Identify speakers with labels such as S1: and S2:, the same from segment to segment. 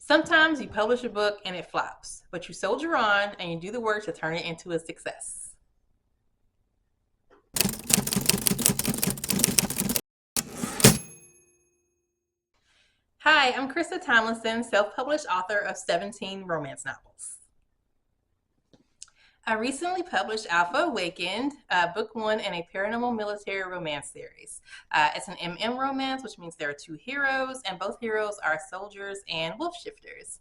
S1: Sometimes you publish a book and it flops, but you soldier on and you do the work to turn it into a success. Hi, I'm Krista Tomlinson, self-published author of 17 romance novels. I recently published Alpha Awakened, book one in a paranormal military romance series. It's an MM romance, which means there are two heroes, and both heroes are soldiers and wolf shifters.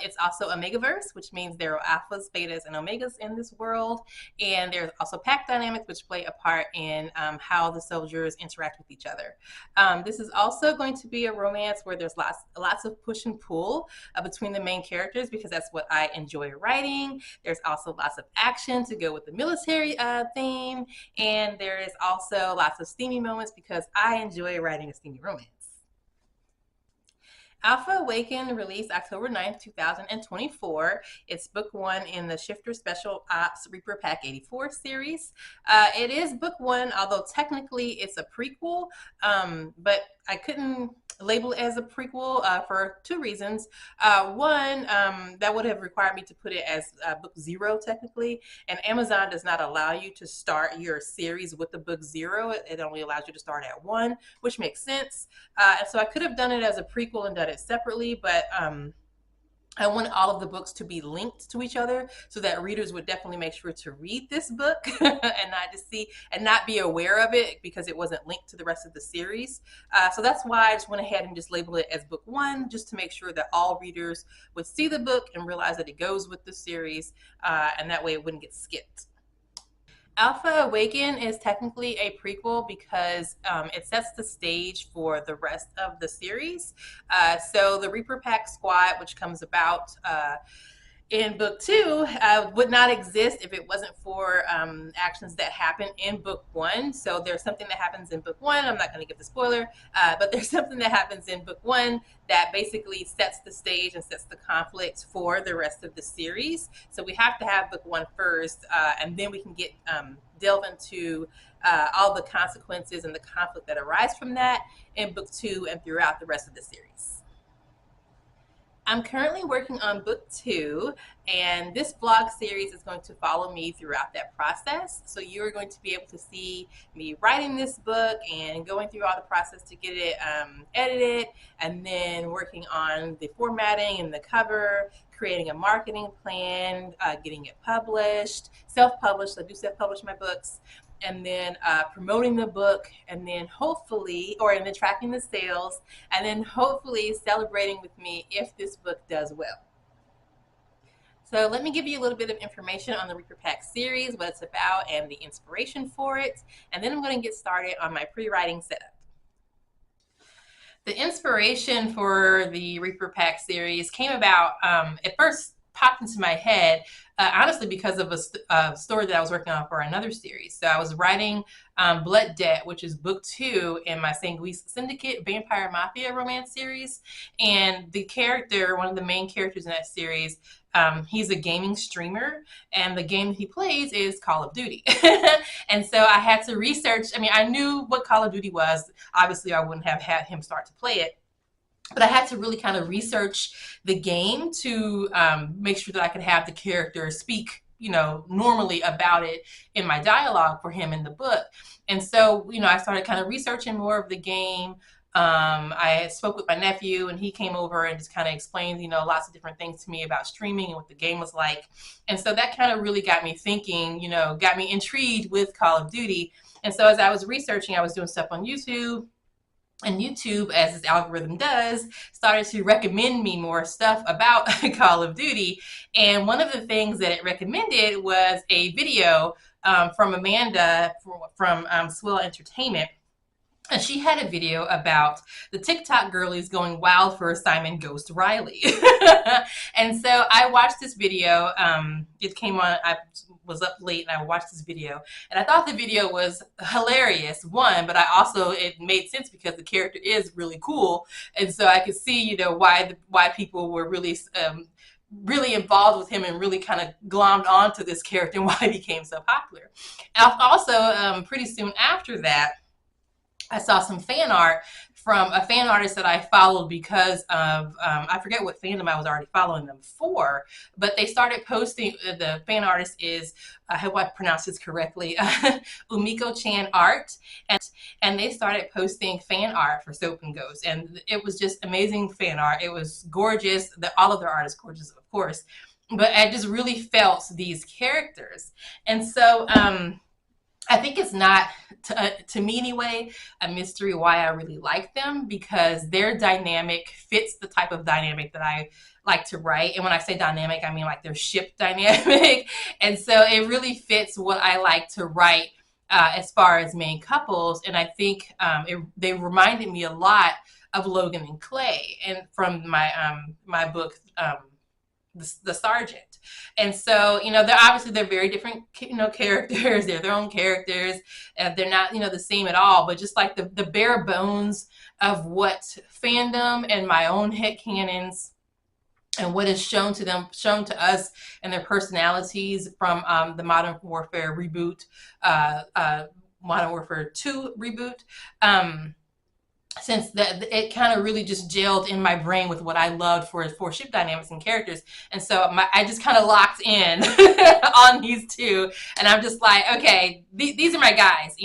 S1: It's also a megaverse, which means there are alphas, betas, and omegas in this world. And there's also pack dynamics, which play a part in how the soldiers interact with each other. This is also going to be a romance where there's lots of push and pull between the main characters, because that's what I enjoy writing. There's also lots of action to go with the military theme, and there is also lots of steamy moments because I enjoy writing a steamy romance. Alpha Awakened released October 9th, 2024. It's book one in the Shifter Special Ops Reaper Pack 84 series. It is book one, although technically it's a prequel, but I couldn't label it as a prequel for two reasons. One, that would have required me to put it as book zero technically, and Amazon does not allow you to start your series with the book zero. It only allows you to start at one, which makes sense. And so I could have done it as a prequel and done it separately, but I want all of the books to be linked to each other so that readers would definitely make sure to read this book and not be aware of it because it wasn't linked to the rest of the series. So that's why I just went ahead and just labeled it as book one, just to make sure that all readers would see the book and realize that it goes with the series, and that way it wouldn't get skipped. Alpha Awaken is technically a prequel because it sets the stage for the rest of the series. So the Reaper Pack squad, which comes about in book two, would not exist if it wasn't for actions that happen in book one. So there's something that happens in book one. I'm not going to give the spoiler, but there's something that happens in book one that basically sets the stage and sets the conflict for the rest of the series. So we have to have book one first, and then we can delve into all the consequences and the conflict that arise from that in book two and throughout the rest of the series. I'm currently working on book two, and this vlog series is going to follow me throughout that process. So you're going to be able to see me writing this book and going through all the process to get it edited, and then working on the formatting and the cover, creating a marketing plan, getting it published, self-published. I do self-publish my books, and then promoting the book, and then and then tracking the sales, and then hopefully celebrating with me if this book does well. So let me give you a little bit of information on the Reaper Pack series, what it's about, and the inspiration for it, and then I'm going to get started on my pre-writing setup. The inspiration for the Reaper Pack series came about, at first popped into my head, honestly, because of a story that I was working on for another series. So I was writing Blood Debt, which is book two in my Sanguis Syndicate Vampire Mafia romance series. And one of the main characters in that series, he's a gaming streamer, and the game he plays is Call of Duty. And so I had to research. I mean, I knew what Call of Duty was. Obviously, I wouldn't have had him start to play it. But I had to really kind of research the game to make sure that I could have the character speak, normally about it in my dialogue for him in the book. And so, I started kind of researching more of the game. I spoke with my nephew, and he came over and just kind of explained, lots of different things to me about streaming and what the game was like. And so that kind of really got me thinking, got me intrigued with Call of Duty. And so as I was researching, I was doing stuff on YouTube. And YouTube, as its algorithm does, started to recommend me more stuff about Call of Duty. And one of the things that it recommended was a video from Amanda from Swill Entertainment. And she had a video about the TikTok girlies going wild for Simon Ghost Riley. And so I watched this video. It came on, I was up late and I watched this video. And I thought the video was hilarious, one, but it made sense because the character is really cool. And so I could see, why people were really involved with him and really kind of glommed onto this character and why he became so popular. Also, pretty soon after that, I saw some fan art from a fan artist that I followed because of, I forget what fandom I was already following them for, but they started posting, the fan artist is, I hope I pronounced this correctly, Umiko Chan Art, and they started posting fan art for Soap and Ghost, and it was just amazing fan art. It was gorgeous. All of their art is gorgeous, of course, but I just really felt these characters, and so I think it's not, to me anyway, a mystery why I really like them, because their dynamic fits the type of dynamic that I like to write. And when I say dynamic, I mean like their ship dynamic. And so it really fits what I like to write as far as main couples. And I think they reminded me a lot of Logan and Clay, and from my book, the Sergeant. And so, they're very different, characters. They're their own characters, and they're not, the same at all. But just like the bare bones of what fandom and my own headcanons and what is shown to us, and their personalities from the Modern Warfare reboot, Modern Warfare 2 reboot. Since that, it kind of really just gelled in my brain with what I loved for ship dynamics and characters. And so I just kind of locked in on these two, and I'm just like, okay, these are my guys.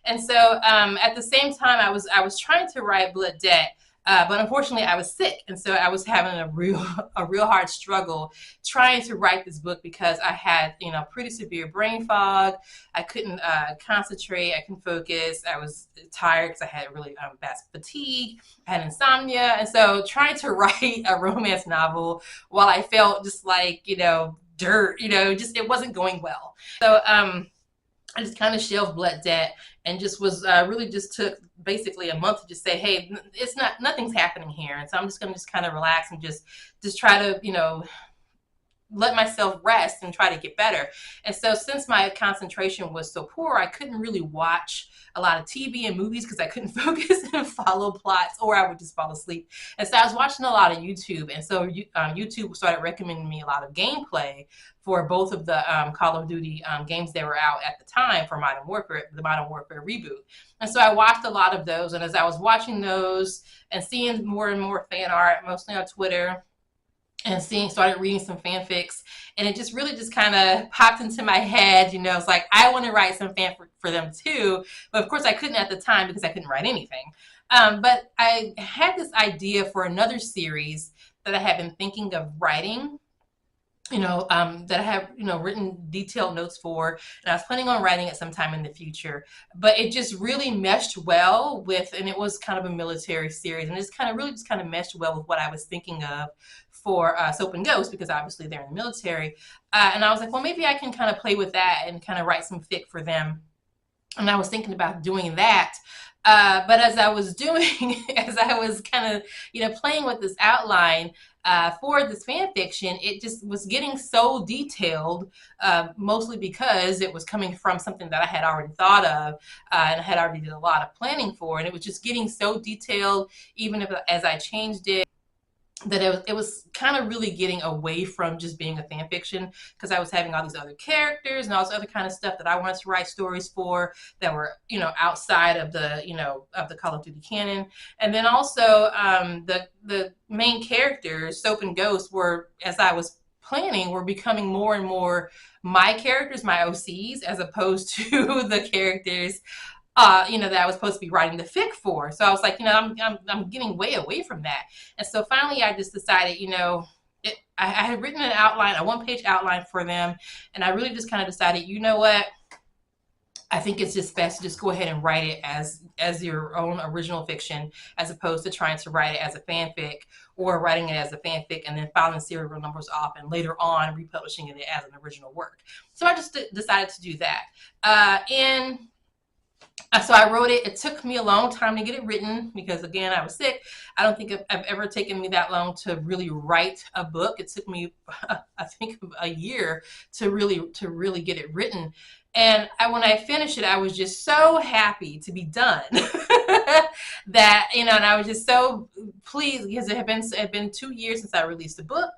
S1: And so at the same time, I was trying to write Blood Debt, but unfortunately, I was sick, and so I was having a real hard struggle trying to write this book, because I had pretty severe brain fog. I couldn't concentrate. I couldn't focus. I was tired because I had really bad fatigue. I had insomnia, and so trying to write a romance novel while I felt just like dirt, just it wasn't going well. So I just kind of shelved Blood Debt, and just was really just took basically a month to just say, hey, nothing's happening here. And so I'm just going to just kind of relax and just try to, let myself rest and try to get better. And so since my concentration was so poor, I couldn't really watch a lot of TV and movies because I couldn't focus and follow plots, or I would just fall asleep. And so I was watching a lot of YouTube. And so YouTube started recommending me a lot of gameplay for both of the Call of Duty games that were out at the time for Modern Warfare, the Modern Warfare reboot. And so I watched a lot of those. And as I was watching those and seeing more and more fan art, mostly on Twitter, and started reading some fanfics, and it just really just kind of popped into my head. It's like, I want to write some fanfic for them too, but of course I couldn't at the time because I couldn't write anything. But I had this idea for another series that I had been thinking of writing, that I have, written detailed notes for, and I was planning on writing it sometime in the future, but it just really meshed well with, and it was kind of a military series, and it just kind of meshed well with what I was thinking of for Soap and Ghost, because obviously they're in the military. And I was like, well, maybe I can kind of play with that and kind of write some fic for them. And I was thinking about doing that. But as I was kind of, playing with this outline for this fan fiction, it just was getting so detailed, mostly because it was coming from something that I had already thought of, and I had already did a lot of planning for. And it was just getting so detailed, even as I changed it, that it was kind of really getting away from just being a fan fiction, because I was having all these other characters and all this other kind of stuff that I wanted to write stories for that were, outside of the Call of Duty canon. And then also the main characters, Soap and Ghost, were, as I was planning, were becoming more and more my characters, my OCs, as opposed to the characters that I was supposed to be writing the fic for. So I was like, I'm getting way away from that. And so finally I just decided, I had written an outline, a one-page outline for them. And I really just kind of decided, you know what? I think it's just best to just go ahead and write it as your own original fiction, as opposed to trying to write it as a fanfic, or writing it as a fanfic and then filing serial numbers off and later on republishing it as an original work. So I just decided to do that. So I wrote it. It took me a long time to get it written because, again, I was sick. I don't think I've ever taken me that long to really write a book. It took me, I think, a year to really get it written. And when I finished it, I was just so happy to be done that, and I was just so pleased, because it had been 2 years since I released the book,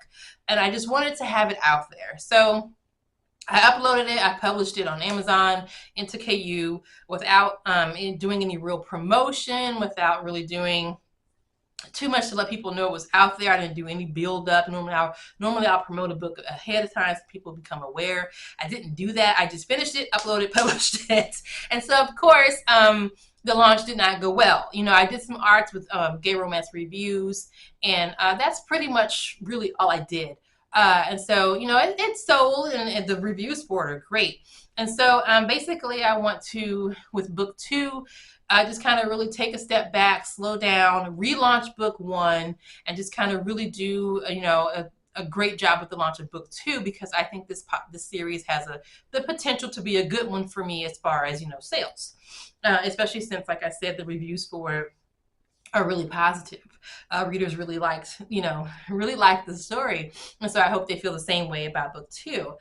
S1: and I just wanted to have it out there. So I uploaded it, I published it on Amazon into KU without doing any real promotion, without really doing too much to let people know it was out there. I didn't do any build up. Normally I'll promote a book ahead of time so people become aware. I didn't do that. I just finished it, uploaded, published it. And so of course, the launch did not go well. I did some arts with Gay Romance Reviews, and that's pretty much really all I did. And so, it sold, and the reviews for it are great. And so, basically, I want to, with book two, just kind of really take a step back, slow down, relaunch book one, and just kind of really do, a great job with the launch of book two, because I think this series has the potential to be a good one for me as far as sales, especially since, like I said, the reviews for it are really positive. Readers really liked the story, and so I hope they feel the same way about book two.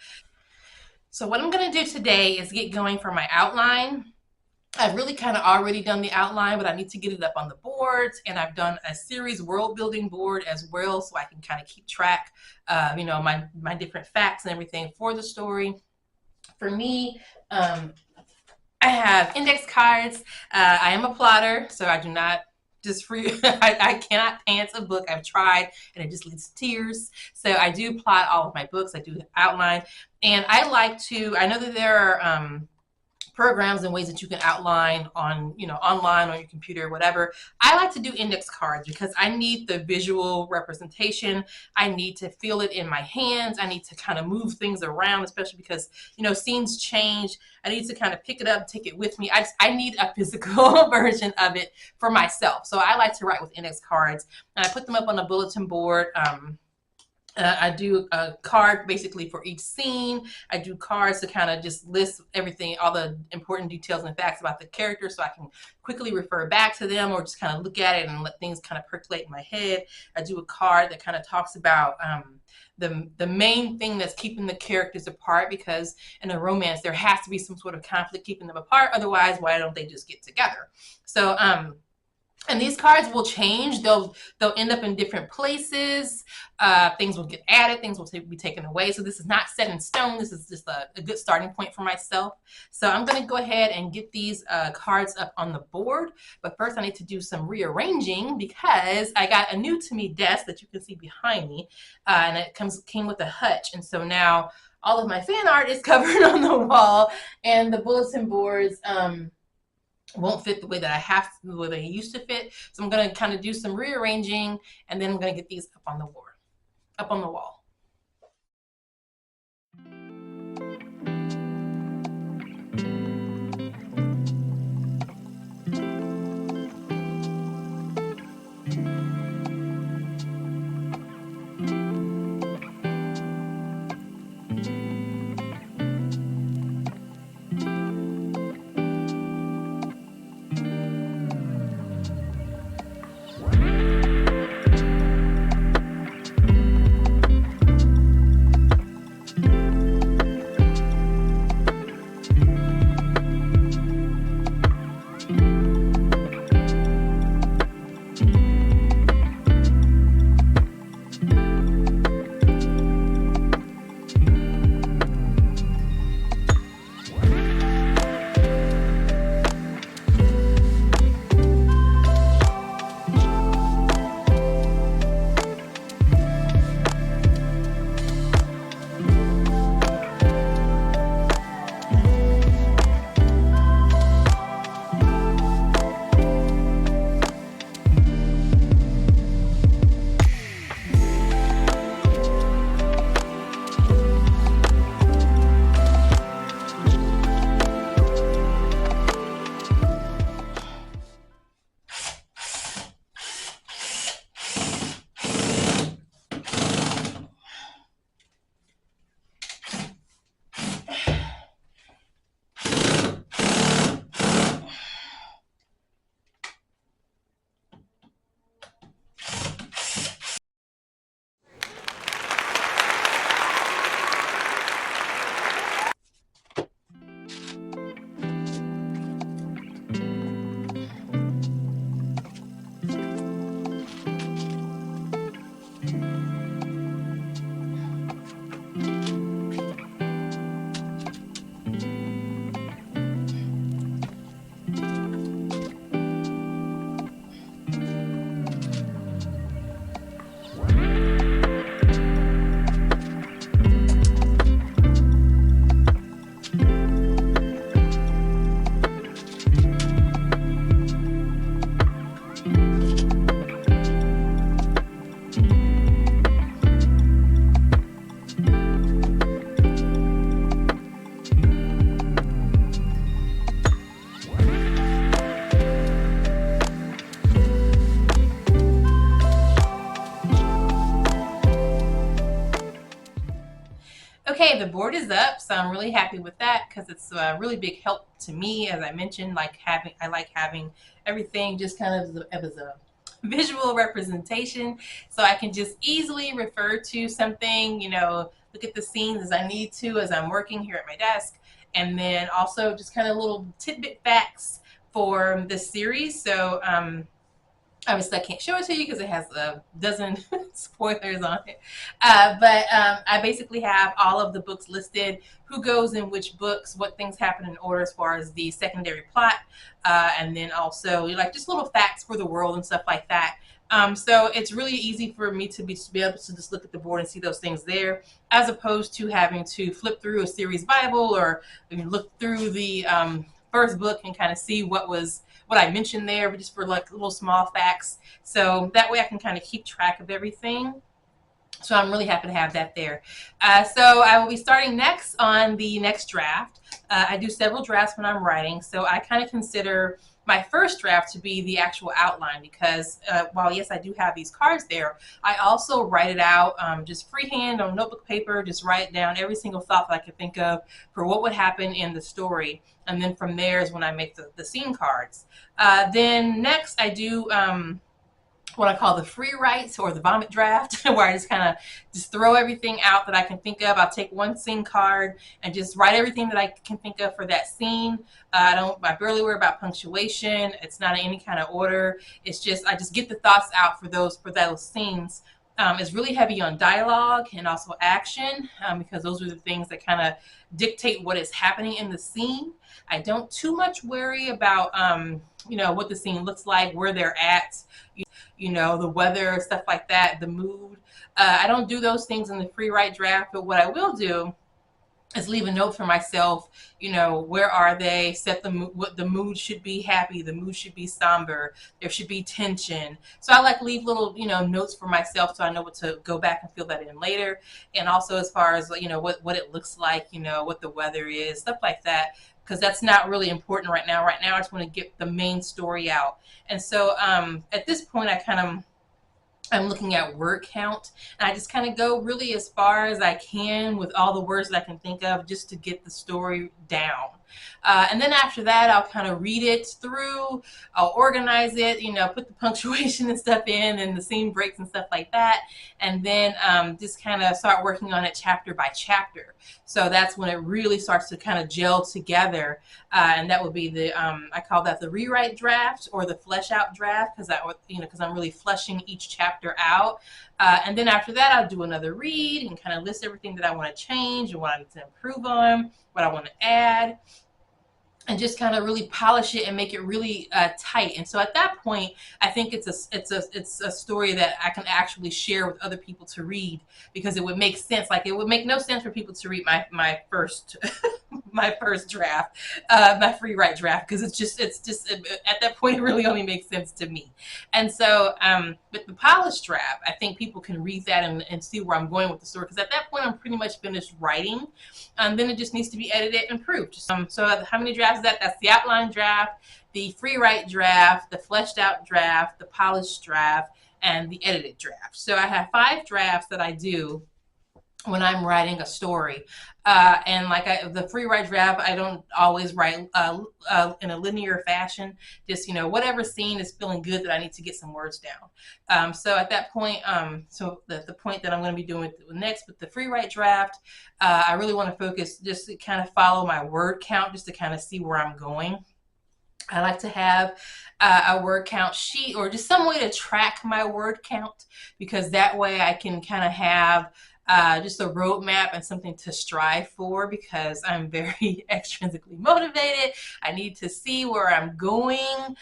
S1: So what I'm going to do today is get going for my outline. I've really kind of already done the outline, but I need to get it up on the boards, and I've done a series world building board as well, so I can kind of keep track of my different facts and everything for the story. For me, I have index cards. I am a plotter, so I do not just free. I cannot pants a book. I've tried, and it just leads to tears. So I do plot all of my books. I do outline, and I know that there are programs and ways that you can outline on online on your computer or whatever. I like to do index cards because I need the visual representation. I need to feel it in my hands. I need to kind of move things around, especially because scenes change. I need to kind of pick it up, take it with me. I need a physical version of it for myself. So I like to write with index cards, and I put them up on a bulletin board. I do a card basically for each scene. I do cards to kind of just list everything, all the important details and facts about the character, so I can quickly refer back to them or just kind of look at it and let things kind of percolate in my head. I do a card that kind of talks about the main thing that's keeping the characters apart, because in a romance there has to be some sort of conflict keeping them apart. Otherwise, why don't they just get together? So and these cards will change. They'll end up in different places. Things will get added. Things will be taken away. So this is not set in stone. This is just a good starting point for myself. So I'm going to go ahead and get these cards up on the board. But first I need to do some rearranging, because I got a new to me desk that you can see behind me. And it came with a hutch. And so now all of my fan art is covered on the wall, and the bulletin boards won't fit the way that the way they used to fit. So I'm going to kind of do some rearranging, and then I'm going to get these up on the wall. Okay, the board is up, so I'm really happy with that because it's a really big help to me. As I mentioned, I like having everything just kind of as a visual representation, so I can just easily refer to something, look at the scenes as I need to as I'm working here at my desk, and then also just kind of little tidbit facts for the series. So obviously, I can't show it to you because it has a dozen spoilers on it. But I basically have all of the books listed, who goes in which books, what things happen in order as far as the secondary plot, and then also like just little facts for the world and stuff like that. So it's really easy for me to be able to just look at the board and see those things there, as opposed to having to flip through a series Bible or look through the first book and kind of see what I mentioned there, but just for like little small facts. So that way I can kind of keep track of everything. So I'm really happy to have that there. So I will be starting next on the next draft. I do several drafts when I'm writing, so I kind of consider my first draft to be the actual outline because while yes, I do have these cards there, I also write it out just freehand on notebook paper, just write down every single thought that I could think of for what would happen in the story. And then from there is when I make the scene cards. Then next I do what I call the free writes or the vomit draft, where I just kind of just throw everything out that I can think of. I'll take one scene card and just write everything that I can think of for that scene. I barely worry about punctuation. It's not in any kind of order. It's just I just get the thoughts out for those scenes. It's really heavy on dialogue and also action because those are the things that kind of dictate what is happening in the scene. I don't too much worry about what the scene looks like, where they're at, the weather, stuff like that, the mood. I don't do those things in the free write draft, but what I will do is leave a note for myself, where are they, set what the mood should be happy, the mood should be somber, there should be tension. So I like leave little, notes for myself so I know what to go back and fill that in later. And also as far as, what it looks like, what the weather is, stuff like that, because that's not really important right now. Right now, I just want to get the main story out. And so at this point, I'm looking at word count, and I just kind of go really as far as I can with all the words that I can think of just to get the story down. And then after that, I'll kind of read it through, I'll organize it, put the punctuation and stuff in and the scene breaks and stuff like that. And then just kind of start working on it chapter by chapter. So that's when it really starts to kind of gel together. And that would be I call that the rewrite draft or the flesh out draft because I'm really fleshing each chapter out. And then after that, I'll do another read and kind of list everything that I want to change and what I need to improve on, what I want to add, and just kind of really polish it and make it really tight. And so at that point, I think it's a story that I can actually share with other people to read because it would make sense. Like it would make no sense for people to read my first my first draft, my free write draft, because it's just at that point it really only makes sense to me. And so with the polished draft, I think people can read that and see where I'm going with the story because at that point I'm pretty much finished writing. Then it just needs to be edited and improved. So how many drafts is that? That's the outline draft, the free write draft, the fleshed out draft, the polished draft, and the edited draft. So I have 5 drafts that I do when I'm writing a story. And the free write draft, I don't always write in a linear fashion. Just, whatever scene is feeling good that I need to get some words down. So at that point, so the point that I'm going to be doing next with the free write draft, I really want to focus just to kind of follow my word count just to kind of see where I'm going. I like to have a word count sheet or just some way to track my word count because that way I can kind of have just a roadmap and something to strive for because I'm very extrinsically motivated. I need to see where I'm going.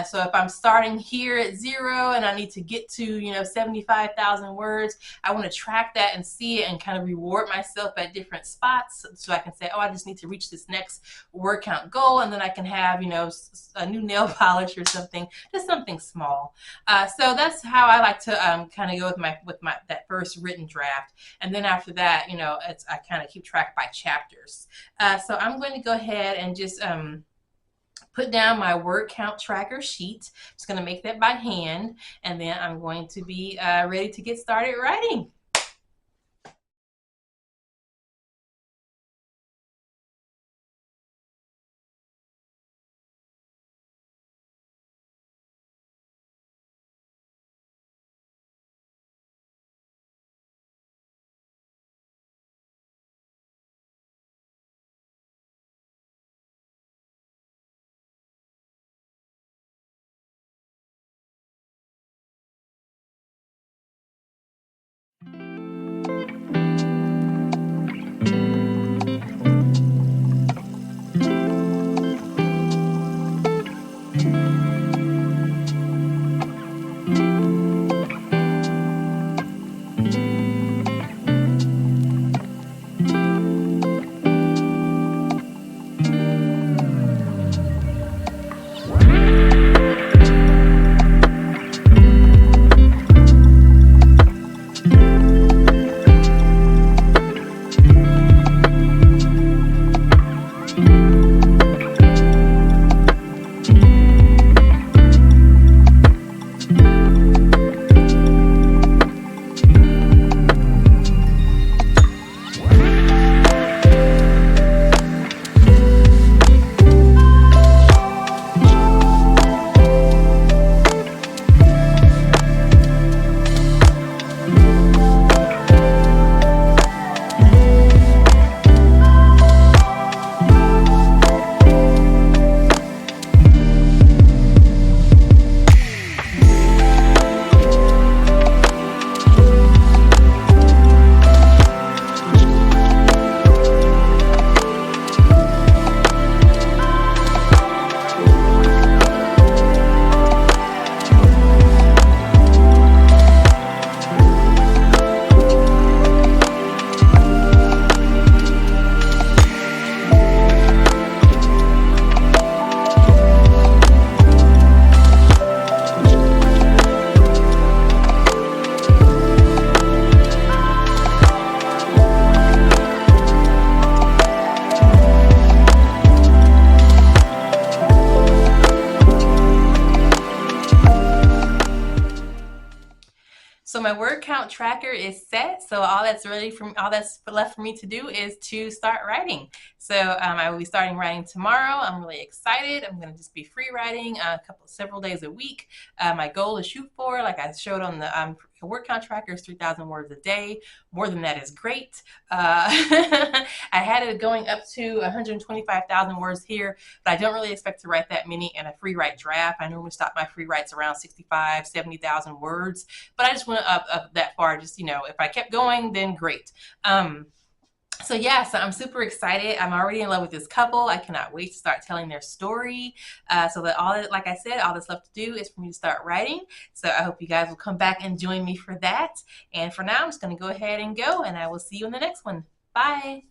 S1: So if I'm starting here at 0 and I need to get to 75,000 words, I want to track that and see it and kind of reward myself at different spots so I can say, oh, I just need to reach this next word count goal, and then I can have a new nail polish or something, just something small. So that's how I like to kind of go with my that first written draft. And then after that, I kind of keep track by chapters. So I'm going to go ahead and just put down my word count tracker sheet. I'm just going to make that by hand. And then I'm going to be ready to get started writing. So my word count tracker is set. So all that's left for me to do is to start writing. So I will be starting writing tomorrow. I'm really excited. I'm going to just be free writing several days a week. My goal to shoot for, like I showed on the word count tracker, is 3,000 words a day. More than that is great. I had it going up to 125,000 words here, but I don't really expect to write that many in a free write draft. I normally stop my free writes around 65, 70,000 words, but I just went up that far. Just, if I kept going, then great. So yeah, so I'm super excited. I'm already in love with this couple. I cannot wait to start telling their story. So that like I said, all that's left to do is for me to start writing. So I hope you guys will come back and join me for that. And for now, I'm just going to go ahead and go, and I will see you in the next one. Bye.